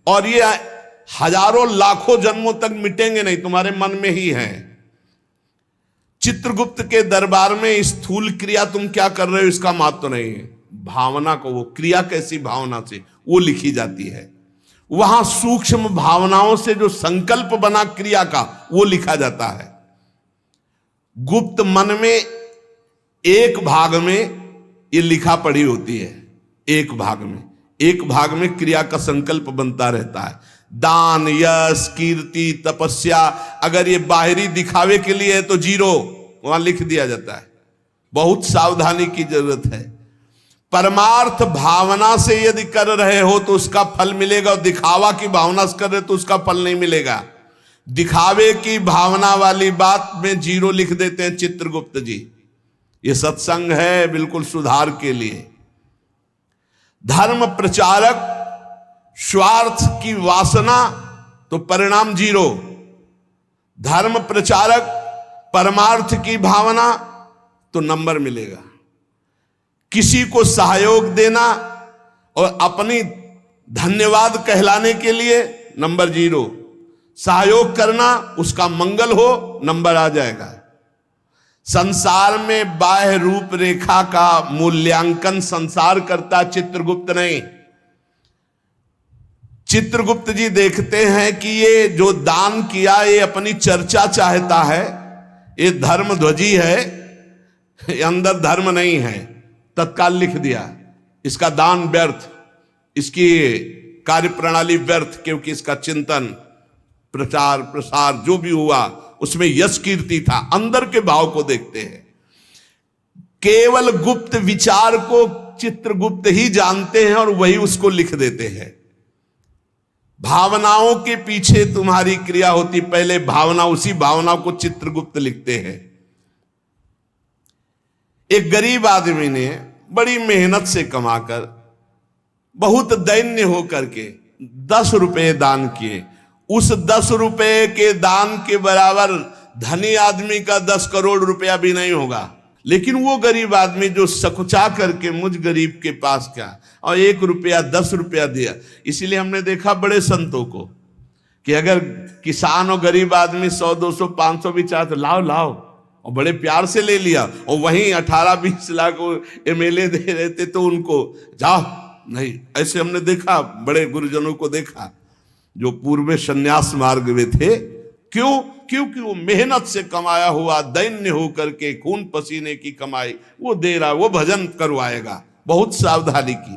और ये हजारों लाखों जन्मों तक मिटेंगे नहीं, तुम्हारे मन में ही हैं। चित्रगुप्त के दरबार में स्थूल क्रिया तुम क्या कर रहे हो इसका महत्व नहीं है, भावना को, वो क्रिया कैसी भावना से वो लिखी जाती है। वहां सूक्ष्म भावनाओं से जो संकल्प बना क्रिया का वो लिखा जाता है। गुप्त मन में एक भाग में ये लिखा पड़ी होती है, एक भाग में क्रिया का संकल्प बनता रहता है। दान, यश, कीर्ति, तपस्या, अगर ये बाहरी दिखावे के लिए है तो 0 वहां लिख दिया जाता है। बहुत सावधानी की जरूरत है। परमार्थ भावना से यदि कर रहे हो तो उसका फल मिलेगा, और दिखावा की भावना से कर रहे हो तो उसका फल नहीं मिलेगा। दिखावे की भावना वाली बात में 0 लिख देते हैं चित्रगुप्त जी। ये सत्संग है बिल्कुल सुधार के लिए। धर्म प्रचारक स्वार्थ की वासना तो परिणाम 0। धर्म प्रचारक परमार्थ की भावना तो नंबर मिलेगा। किसी को सहयोग देना और अपनी धन्यवाद कहलाने के लिए नंबर 0। सहयोग करना, उसका मंगल हो, नंबर आ जाएगा। संसार में बाह्य रूप रेखा का मूल्यांकन संसार करता, चित्रगुप्त नहीं। चित्रगुप्त जी देखते हैं कि ये जो दान किया ये अपनी चर्चा चाहता है, ये धर्म ध्वजी है, ये अंदर धर्म नहीं है। तत्काल लिख दिया इसका दान व्यर्थ, इसकी कार्यप्रणाली व्यर्थ, क्योंकि इसका चिंतन, प्रचार प्रसार जो भी हुआ उसमें यश कीर्ति था। अंदर के भाव को देखते हैं। केवल गुप्त विचार को चित्रगुप्त ही जानते हैं और वही उसको लिख देते हैं। भावनाओं के पीछे तुम्हारी क्रिया होती, पहले भावना, उसी भावना को चित्रगुप्त लिखते हैं। एक गरीब आदमी ने बड़ी मेहनत से कमाकर बहुत दैन्य होकर के 10 रुपए दान किए। उस 10 रुपए के दान के बराबर धनी आदमी का 10 करोड़ रुपया भी नहीं होगा। लेकिन वो गरीब आदमी जो सकुचा करके मुझ गरीब के पास क्या, और 1 रुपया 10 रुपया दिया। इसीलिए हमने देखा बड़े संतों को कि अगर किसान और गरीब आदमी 100, 200, 500 भी चाहते, लाओ लाओ, और बड़े प्यार से ले लिया। और वहीं 18-20 लाख MLA दे रहे थे तो उनको जाओ नहीं। ऐसे हमने देखा, बड़े गुरुजनों को देखा जो पूर्व में संन्यास मार्ग में थे। क्यों? क्योंकि वो मेहनत से कमाया हुआ, दैन्य होकर के खून पसीने की कमाई वो दे रहा, वो भजन करवाएगा। बहुत सावधानी की।